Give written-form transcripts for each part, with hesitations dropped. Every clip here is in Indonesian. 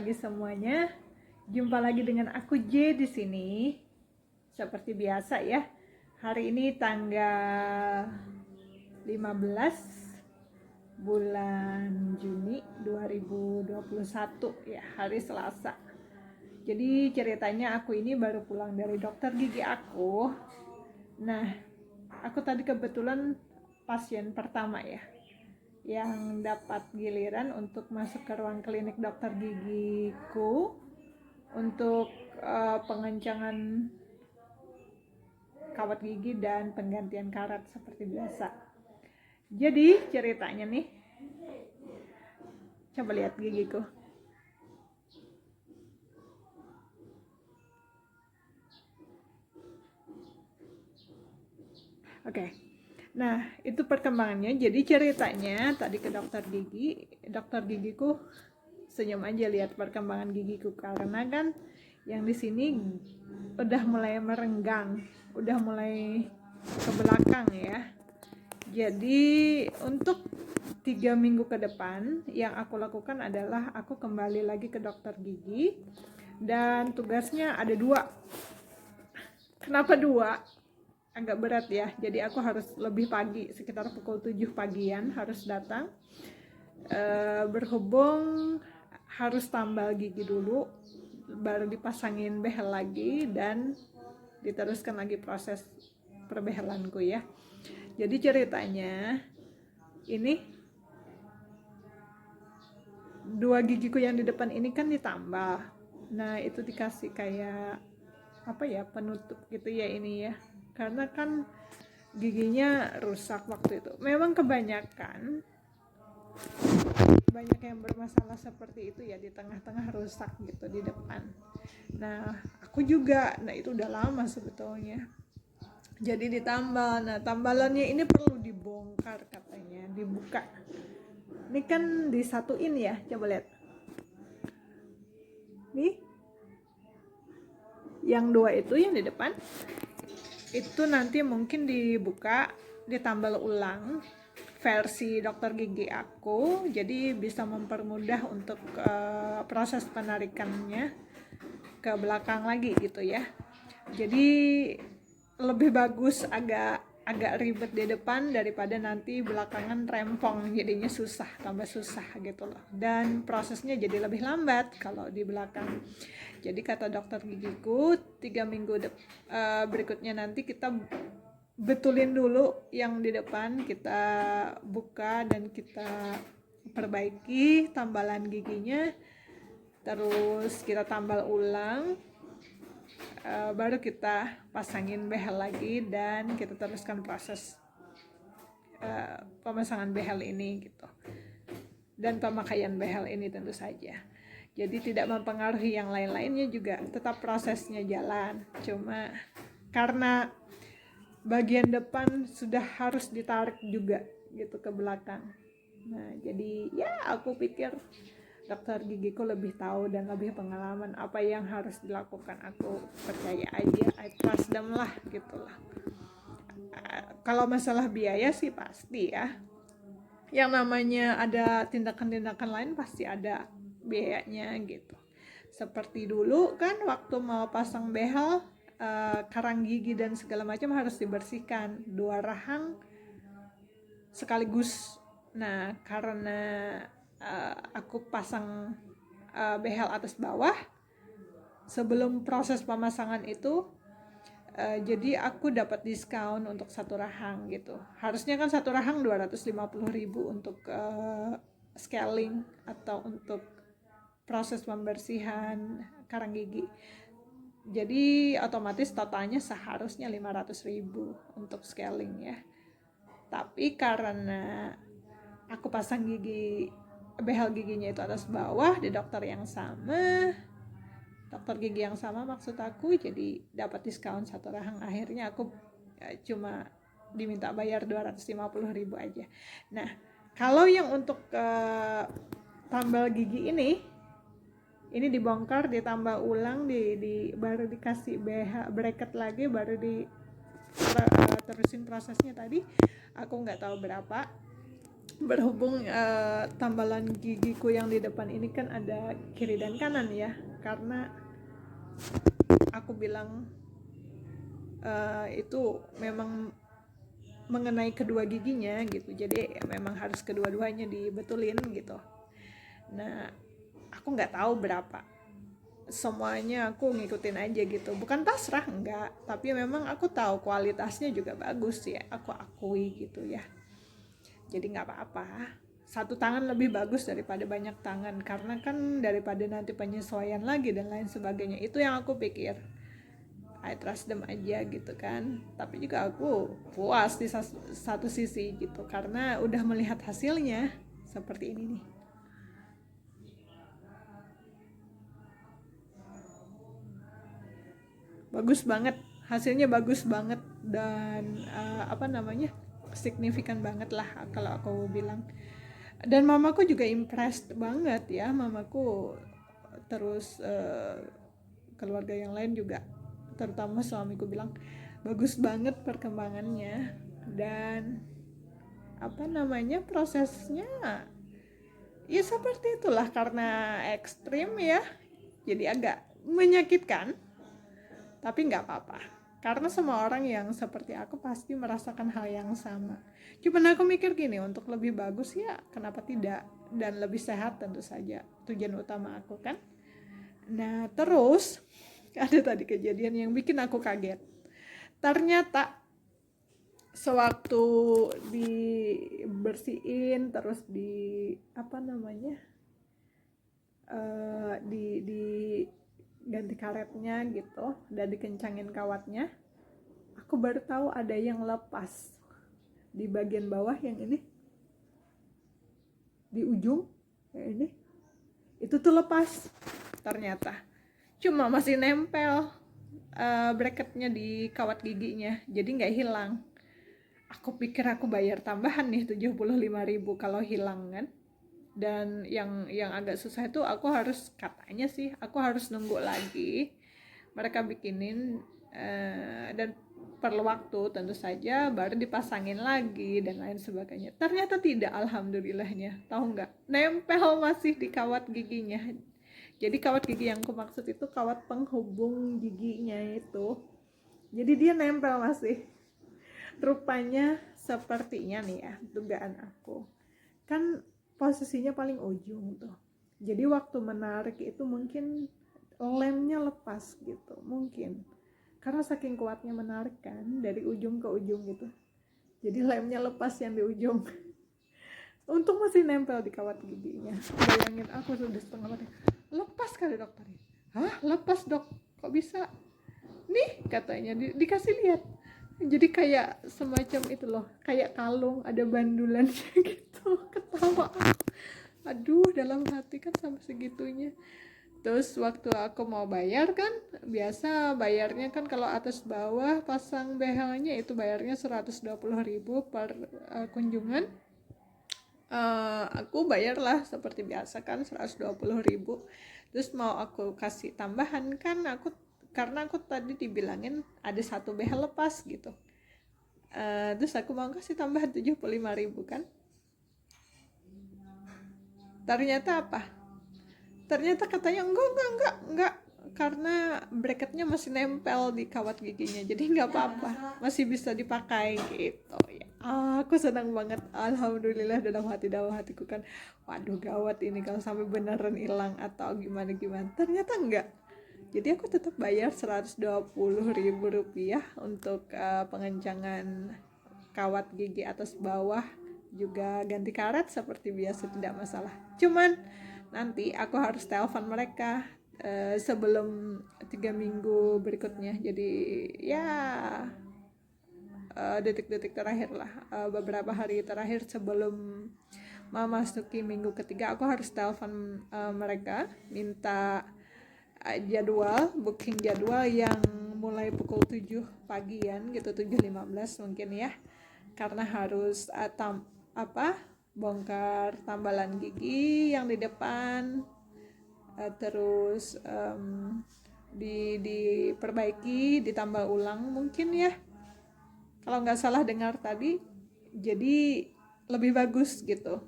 pagi semuanya. Jumpa lagi dengan aku J di sini. Seperti biasa ya. Hari ini tanggal 15 bulan Juni 2021 ya, hari Selasa. Jadi ceritanya aku ini baru pulang dari dokter gigi aku. Nah, aku tadi kebetulan pasien pertama ya yang dapat giliran untuk masuk ke ruang klinik dokter gigiku untuk pengencangan kawat gigi dan penggantian karat seperti biasa. Jadi ceritanya nih, coba lihat gigiku. Oke. Nah, itu perkembangannya. Jadi ceritanya tadi ke dokter gigiku senyum aja lihat perkembangan gigiku karena kan yang di sini udah mulai merenggang, udah mulai ke belakang ya. Jadi untuk 3 minggu ke depan yang aku lakukan adalah aku kembali lagi ke dokter gigi dan tugasnya ada 2. Kenapa 2? Agak berat ya, jadi aku harus lebih pagi, sekitar pukul 7 pagian harus datang. Berhubung harus tambal gigi dulu, baru dipasangin behel lagi dan diteruskan lagi proses perbehelanku ya. Jadi ceritanya ini 2 gigiku yang di depan ini kan ditambal. Nah itu dikasih kayak apa ya, penutup gitu ya ini ya, karena kan giginya rusak waktu itu. Memang kebanyakan banyak yang bermasalah seperti itu ya, di tengah-tengah rusak gitu di depan. Nah aku juga, nah itu udah lama sebetulnya. Jadi ditambal. Nah tambalannya ini perlu dibongkar katanya, dibuka. Ini kan disatuin ya, coba lihat. Nih, yang 2 itu yang di depan itu nanti mungkin dibuka, ditambal ulang versi dokter gigi aku, jadi bisa mempermudah untuk proses penarikannya ke belakang lagi gitu ya. Jadi lebih bagus agak ribet di depan daripada nanti belakangan rempong, jadinya susah, tambah susah gitu loh, dan prosesnya jadi lebih lambat kalau di belakang. Jadi kata dokter gigiku 3 minggu berikutnya nanti kita betulin dulu yang di depan, kita buka dan kita perbaiki tambalan giginya, terus kita tambal ulang, baru kita pasangin behel lagi dan kita teruskan proses pemasangan behel ini gitu, dan pemakaian behel ini tentu saja. Jadi tidak mempengaruhi yang lain-lainnya, juga tetap prosesnya jalan, cuma karena bagian depan sudah harus ditarik juga gitu ke belakang. Nah jadi ya aku pikir dokter gigiku lebih tahu dan lebih pengalaman apa yang harus dilakukan. Aku percaya aja, I trust them lah gitu lah. Kalau masalah biaya sih pasti ya, yang namanya ada tindakan-tindakan lain pasti ada biayanya gitu. Seperti dulu kan waktu mau pasang behel, karang gigi dan segala macam harus dibersihkan 2 rahang sekaligus. Nah karena aku pasang behel atas bawah sebelum proses pemasangan itu, jadi aku dapat diskon untuk 1 rahang gitu. Harusnya kan 1 rahang 250.000 untuk scaling atau untuk proses pembersihan karang gigi. Jadi otomatis totalnya seharusnya 500.000 untuk scaling ya. Tapi karena aku pasang behel giginya itu atas bawah di dokter gigi yang sama maksud aku, jadi dapat diskon 1 rahang. Akhirnya aku cuma diminta bayar 250.000 aja. Nah kalau yang untuk tambal gigi ini dibongkar, ditambah ulang, baru dikasih bracket lagi, baru terusin prosesnya tadi, aku nggak tahu berapa. Berhubung tambalan gigiku yang di depan ini kan ada kiri dan kanan ya, karena aku bilang itu memang mengenai kedua giginya gitu, jadi memang harus kedua-duanya dibetulin gitu. Nah, aku nggak tahu berapa, semuanya aku ngikutin aja gitu, bukan pasrah enggak, tapi memang aku tahu kualitasnya juga bagus ya, aku akui gitu ya. Jadi nggak apa-apa, satu tangan lebih bagus daripada banyak tangan, karena kan daripada nanti penyesuaian lagi dan lain sebagainya, itu yang aku pikir. I trust them aja gitu kan, tapi juga aku puas di satu sisi gitu, karena udah melihat hasilnya seperti ini nih. Bagus banget, hasilnya bagus banget, dan apa namanya, signifikan banget lah kalau aku bilang. Dan mamaku juga impressed banget ya, mamaku, terus keluarga yang lain juga, terutama suamiku bilang bagus banget perkembangannya. Dan apa namanya, prosesnya ya seperti itulah, karena ekstrim ya, jadi agak menyakitkan, tapi nggak apa-apa, karena semua orang yang seperti aku pasti merasakan hal yang sama. Cuman aku mikir gini, untuk lebih bagus ya kenapa tidak, dan lebih sehat tentu saja tujuan utama aku kan. Nah terus ada tadi kejadian yang bikin aku kaget. Ternyata sewaktu dibersihin, terus di apa namanya, di ganti karetnya gitu dan dikencangin kawatnya, aku baru tahu ada yang lepas di bagian bawah, yang ini di ujung yang ini, itu tuh lepas ternyata, cuma masih nempel bracketnya di kawat giginya, jadi nggak hilang. Aku pikir aku bayar tambahan nih 75.000 kalau hilang kan. Dan yang agak susah itu, aku harus, katanya sih aku harus nunggu lagi mereka bikinin, dan perlu waktu tentu saja, baru dipasangin lagi dan lain sebagainya. Ternyata tidak, alhamdulillahnya, tahu nggak, nempel masih di kawat giginya. Jadi kawat gigi yang aku maksud itu kawat penghubung giginya itu, jadi dia nempel masih. Rupanya sepertinya nih ya, dugaan aku kan posisinya paling ujung tuh, jadi waktu menarik itu mungkin lemnya lepas gitu, mungkin karena saking kuatnya menarik kan dari ujung ke ujung gitu, jadi lemnya lepas yang di ujung. Untung masih nempel di kawat giginya. Bayangin, aku sudah setengah mati, lepas kali dokter. Hah, lepas dok, kok bisa? Nih katanya dikasih lihat, jadi kayak semacam itu loh, kayak kalung ada bandulannya gitu. Ketawa aku, aduh dalam hati kan sampai segitunya. Terus waktu aku mau bayar kan, biasa bayarnya kan kalau atas bawah pasang BH-nya itu bayarnya 120.000 per kunjungan. Aku bayarlah seperti biasa kan 120.000. Terus mau aku kasih tambahan kan, karena aku tadi dibilangin ada satu BH lepas gitu. Terus aku mau kasih tambahan 75.000 kan. Ternyata apa? Ternyata katanya enggak, karena bracketnya masih nempel di kawat giginya, jadi nggak apa-apa, masih bisa dipakai gitu ya. Aku senang banget, alhamdulillah, dalam hatiku kan, waduh gawat ini kalau sampai beneran hilang atau gimana. Ternyata enggak, jadi aku tetap bayar 120.000 rupiah untuk pengencangan kawat gigi atas bawah, juga ganti karet seperti biasa, tidak masalah. Cuman nanti aku harus telepon mereka sebelum 3 minggu berikutnya, jadi ya detik-detik terakhir lah, beberapa hari terakhir sebelum memasuki minggu ketiga, aku harus telepon mereka, minta booking jadwal yang mulai pukul 7 pagian gitu, 7.15 mungkin ya, karena harus bongkar tambalan gigi yang di depan, terus diperbaiki, ditambal ulang mungkin ya, kalau nggak salah dengar tadi. Jadi lebih bagus gitu.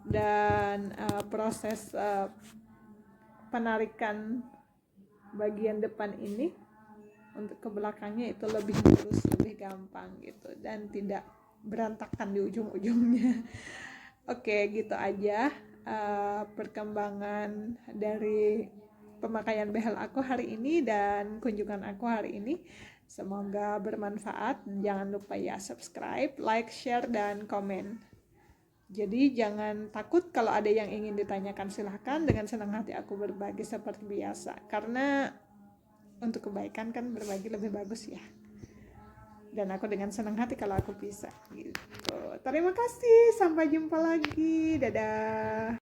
Dan proses penarikan bagian depan ini untuk ke belakangnya itu lebih lurus, lebih gampang gitu, dan tidak berantakan di ujung-ujungnya. Oke, gitu aja perkembangan dari pemakaian behel aku hari ini dan kunjungan aku hari ini. Semoga bermanfaat. Jangan lupa ya subscribe, like, share, dan komen. Jadi jangan takut kalau ada yang ingin ditanyakan, silahkan, dengan senang hati aku berbagi seperti biasa. Karena untuk kebaikan kan berbagi lebih bagus ya. Dan aku dengan senang hati kalau aku bisa gitu. Terima kasih, sampai jumpa lagi. Dadah.